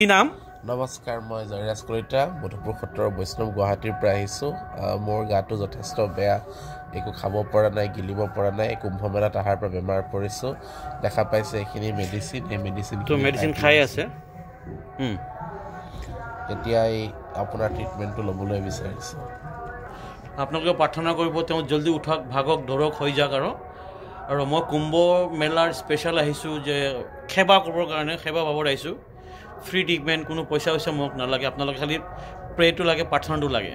কি নাম? নমস্কাৰ, মই জয়ৰাজ কলিতা, মধুপুৰ সত্ৰৰ বৈষ্ণৱ গুৱাহাটীৰ পৰা আহিছোঁ। মোৰ গাটো যথেষ্ট বেয়া, একো খাব পৰা নাই, গিলিব পৰা নাই। কুম্ভমেলাত অহাৰ পৰা বেমাৰ পৰিছোঁ। দেখা পাইছে এইখিনি মেডিচিন, এই মেডিচিন খাই আছে। এতিয়া আপোনাৰ ট্ৰিটমেণ্টটো ল'বলৈ বিচাৰিছোঁ। আপোনালোকে প্ৰাৰ্থনা কৰিব তেওঁ জলদি উঠক, ভাগক, ধৰক, হৈ যাওক। আৰু মই কুম্ভ মেলাৰ স্পেচিয়েল আহিছোঁ যে সেৱা কৰিবৰ কাৰণে, সেৱা পাবৰ আহিছোঁ। ফ্ৰী ট্ৰিটমেণ্ট, কোনো পইচা মোক নালাগে। আপোনালোকে খালি প্ৰেটো লাগে, প্ৰাৰ্থনাটো লাগে।